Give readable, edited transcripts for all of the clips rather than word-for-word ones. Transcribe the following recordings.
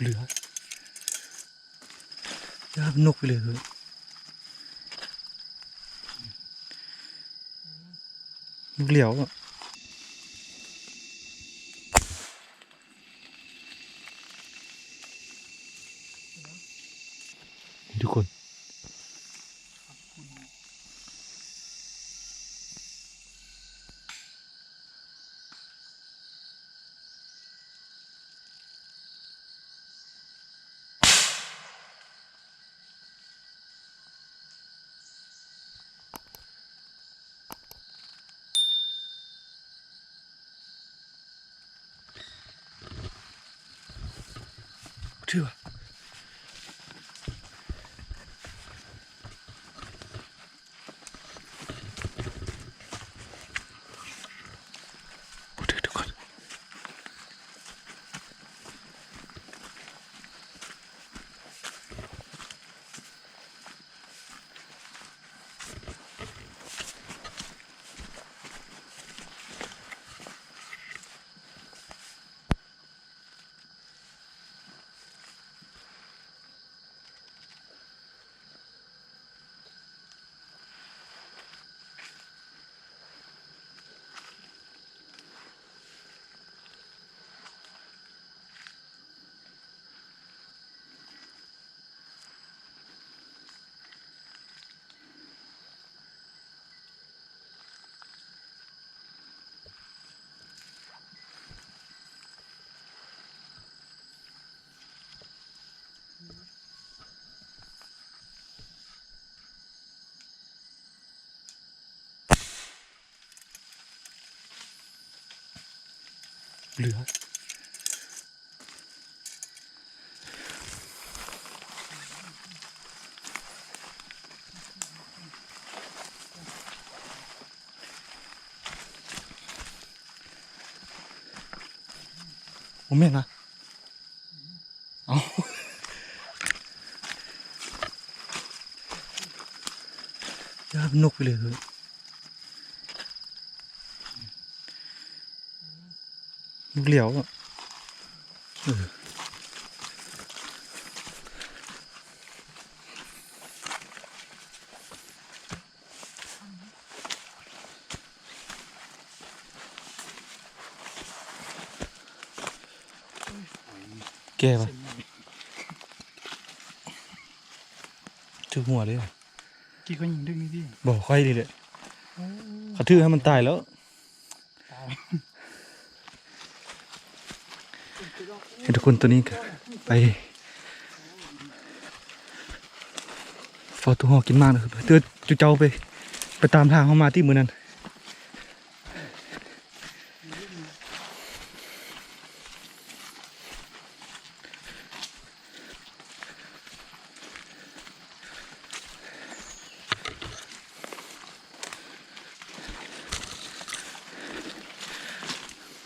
เหลือย่ามนกไปเลยเฮ้ยนกเหลียวอ่ะทุกคนชื่อว่าทุกคนเหลือผมแม่งนะเอาย่ามนกไปเลยเฮ้ยนกเหลียวอ่ะแก่ปะถือหัวเลยอ่ะ กี่คนยิงดึงนี่พี่ บอกค่อยดีเลยเขาถือให้มันตายแล้วให้ทุกคนตัวนี้ไปฟอตัวหอกินมากนะครับเตือนจุเจ้าไปตามทางเขามาที่มือนั้น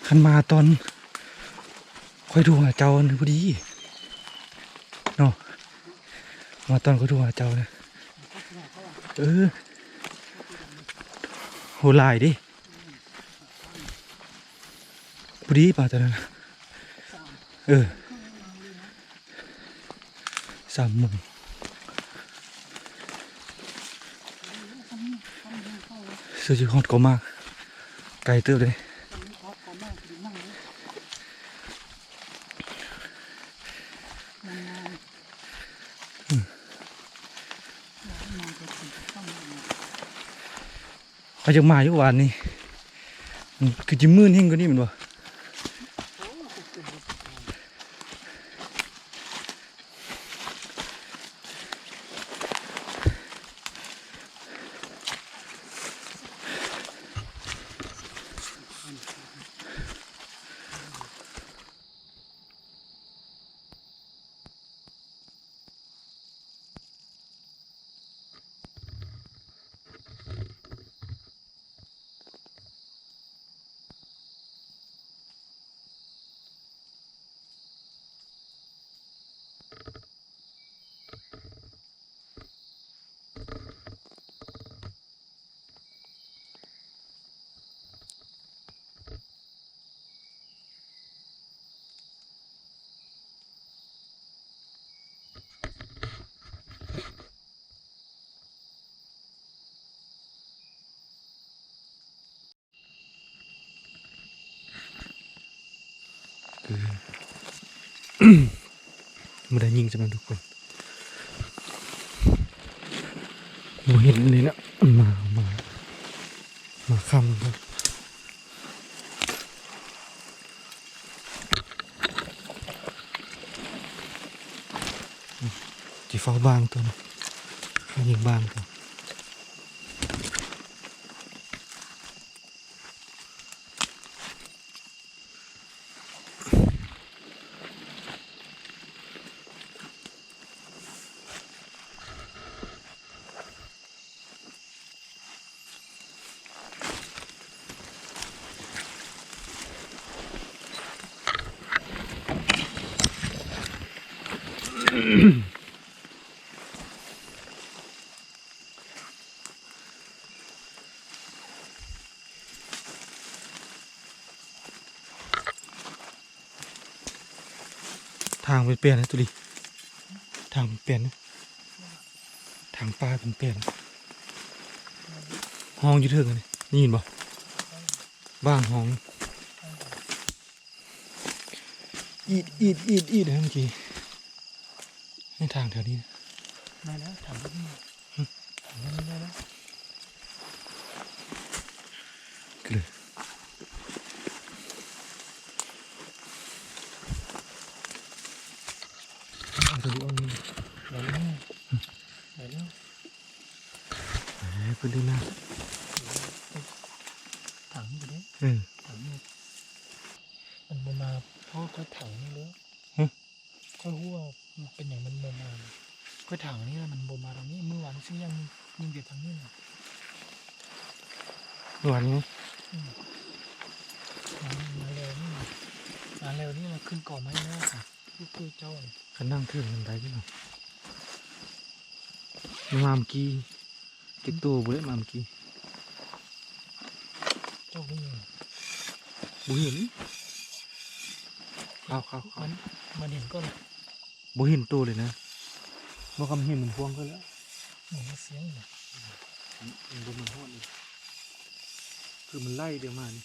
ขันมาตอนค่อยดูหาเจ้าพอดีเนาะมาตอนค่อยดูหาเจ้านะโหลายดิพอดีป่ะตอนนั้น3 โมงเสื้อจีฮอตก็มากไกลเติบเลยเขาจะมาอยู่วันนี้คือจิมืดหิ่งกว่านี้มันวะ คือ ไม่ได้ยิงจำนวนทุกคนโมเห็นเลยนะมาคำครับจีฟ้าบางตัวนะเขายิงบางตัวทางเป็นเปลี่ยนนะตุลีทางเป็นเปลี่ยนนะทางปลาเป็นเปลี่ยนห้องอยืดเถิงเลยนี่ยินบ่บ้างห้องอีดนะเมื่อกี้ในทางแถวนี้นะ ได้แล้วถามพี่ถามไม่ได้แล้ว ก็เลยเอาตัวนี้เอานี่ ได้แล้วได้แล้ว เพื่อนดูหน้า ถังไปเลย ถังนี่มันบมาเพราะค่อยถังนี่เลยค่อยหัวมันเป็นอย่างมันบมาค่อยถังนี่แล้วมันบมาตรงนี้เมื่อวานซึ่งยังยิงเด็ดทางนี้นะ หวานนี้ มาเร็วนี่มาเร็วนี่เราขึ้นก่อไม้แล้วค่ะลูกคือเจ้าเนี่ย ขันนั่งเถื่อนกันได้ที่หรอมาเมื่อกี้ติ๊กตัวบุเล่มาเมื่อกี้ เจ้าไม่ยิง บุเห็นเข้า มันเห็นก็ บุเห็นตัวเลยนะบอกคำเห็นมันพวงก็แล้ว เหมือนเสียงเลย มันโดนมันหอดเลยคือมันไล่เดี๋ยวมานี่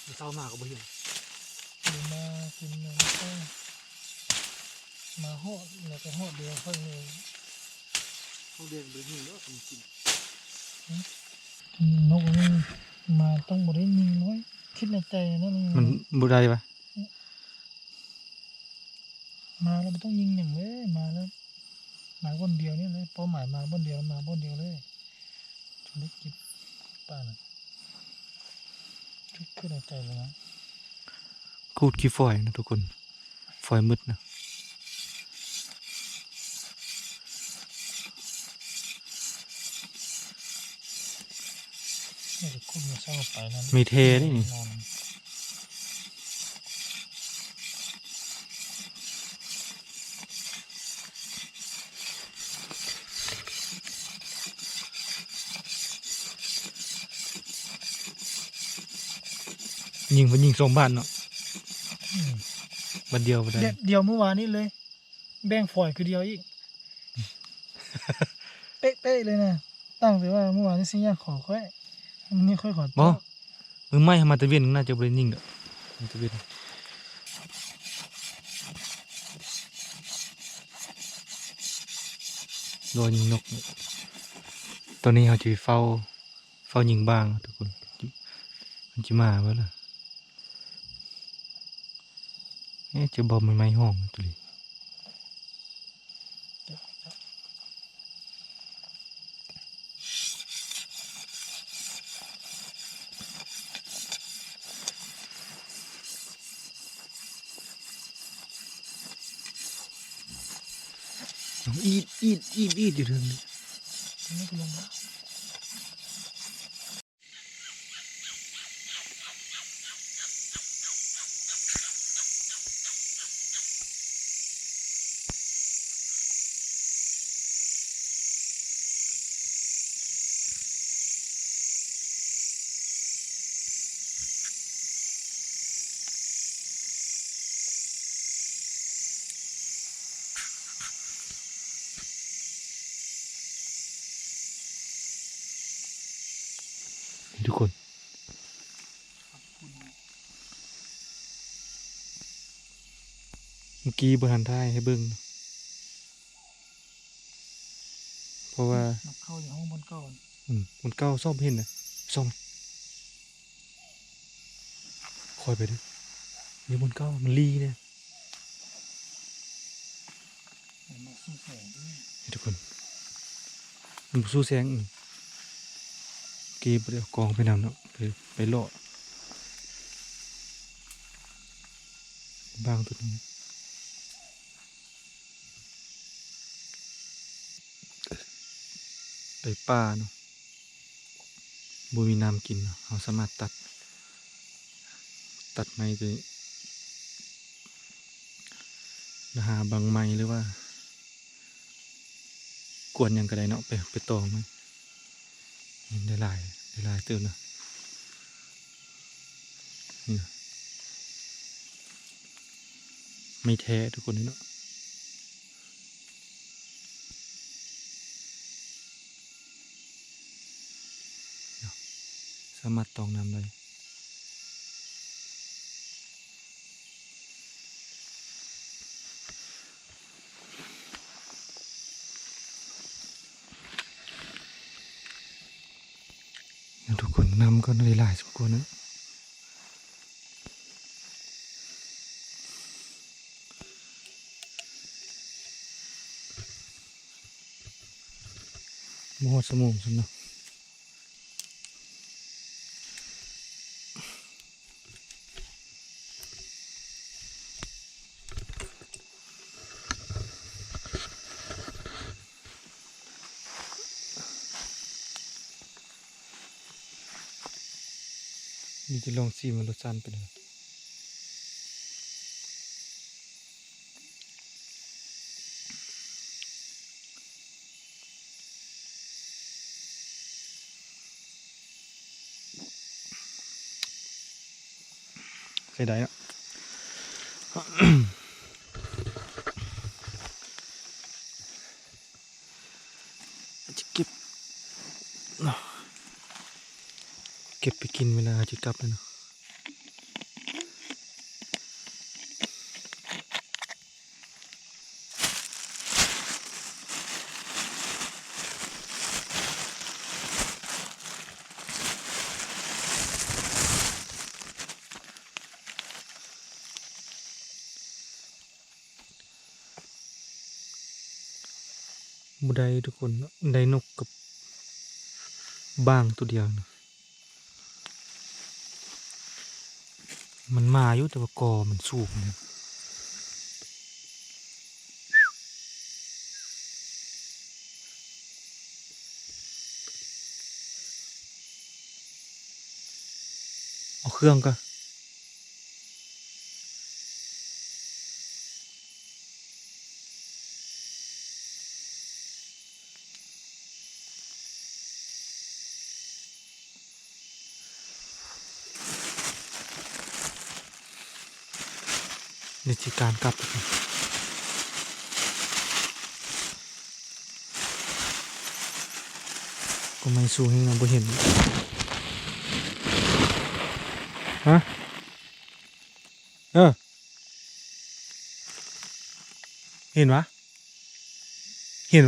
มันเศร้ามากก็บุเห็น มากินเลยก็มาหอดแล้วก็หอดเดียวค่อยเลย เขาเดินไปหิ้งแล้วมันกิน นกนี่มาต้องบริยิงน้อยคิดในใจนั่นเอง มันบุได้ปะ มาแล้วไม่ต้องยิงอย่างเลยมาแล้วมาบนเดียวนี่เลยเป้าหมายมาบนเดียวมาบนเดียวเลยจนได้กิบป่านะคิดขึ้นในใจเลยนะ คูดขี้ฝอยนะทุกคนฝอยมืดนะ ไม่ได้คุ้นมาเศร้าไปนะ มีเทนี่นี่ นอน ยิงมันยิงสองบ้านเนาะ อืม บ้านเดียวบ่ได้ เดียวเมื่อวานนี้เลย แบ่งฝอยคือเดียวอีก เป๊ะๆเลยนะตั้งแต่ว่าเมื่อวานนี้สิยาขอค่อยวันนี้ค่อยขอ บ่มือไม้มาตะเวียนน่าจะบ่ได้ยิงดอกมาตะเวียนโดนยิงนกนี่ตอนนี้เขาจะเฝ้ายิงบ้างทุกคนมันจะมาบ่ล่ะจะบอกมันไม่ห้องตัวนี้อีดอยู่เรื่องนี้ นี่ก็ลงมา ทุกคน ครับคุณ เมื่อกี้บทันได้ให้เบิ่งเพราะว่า นับเข้าอยู่ห้องบนก่อน มันเก้าซ่อมเห็นนะซ่อมคอยไปดูนี่มันเก้ามันลีเนี่ย เห็นมาสู้แสงด้วย นี่ทุกคนมันสู้แสงเก็บเดี๋ยวกองไปนำเนาะไปเลาะบางตัวนี้ไปป่าเนาะบ่มีน้ำกินเนาะเราสามารถตัดไม้ตัวนี้แล้วหาบางไม้หรือว่ากวนหยังก็ได้เนาะไปตองมันได้หลายเติมเนาะนี่เนาะไม่แท้ทุกคนนี่เนาะสามารถตองน้ำได้ทุกคนน้ำก็หลายสมควรนะมอดสมองฉันเนาะนี่จะลองซีมันรสชันไปเลยใส่ได้อะ จะเก็บไปกินเวลาจะกลับแล้วเนาะบุได้ทุกคนเนาะได้นกกับบ้างตัวเดียวนะมันมาอยู่แต่ว่ากอมันสูงเนี่ยเอาเครื่องก็ในจิการกลับทุกคนก็ไม่สูงให้เราบ่เห็นฮะเห็นวะเห็น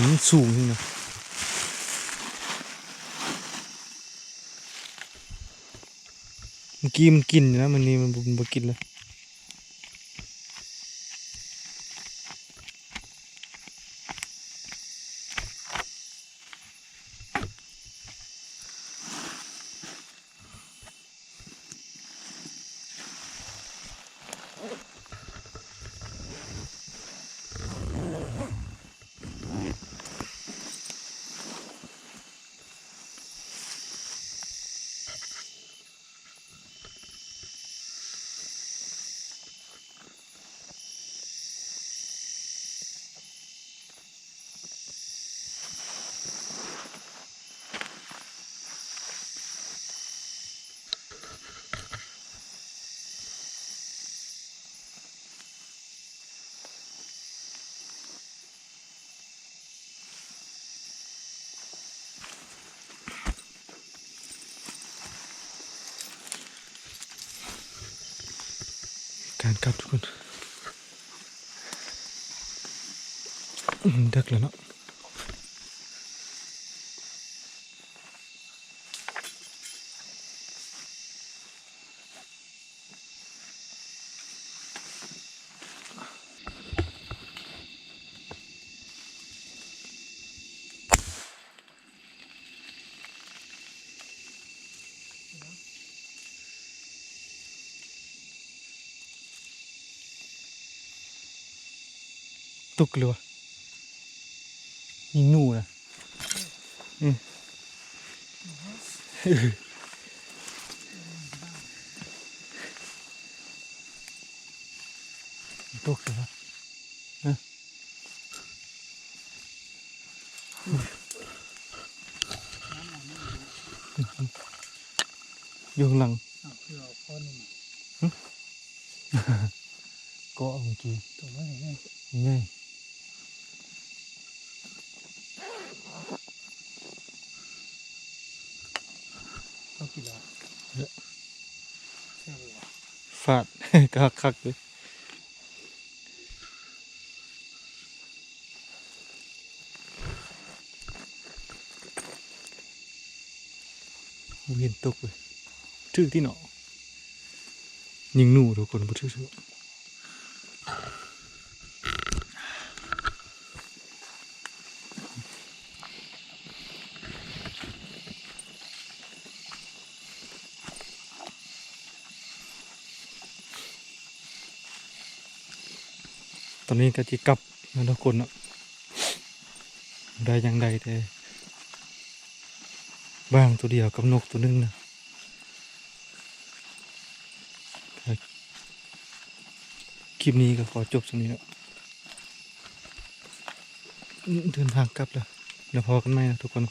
มันสูงจริงนะเมื่อกี้มันกินอยู่นะมันนี่มันบ่กินเลย การกลับทุกคนดึกแล้วเนาะตุกเลยวะยิงหนูนะอืมตุกเลยวะอยู่ข้างหลัง คือเอาข้อหนึ่ง ก็เอาเมื่อกี้ ตัวว่าไง ง่าย ต้องกี่แล้วเชื่อเลยว่ะ ฟาด ก็คักเลยเห็นตกเลยชื่อที่เนาะยิงหนูทุกคนบ่ชื่อตอนนี้ก็จะกลับนะทุกคนเนาะได้อยังใดแต่บ้างตัวเดียวกับนกตัวหนึงนะคลิปนี้ก็ขอจบตรงนี้เนาะเดินทางกลับแล้วเดี๋ยวพอกันไหมนะทุกคน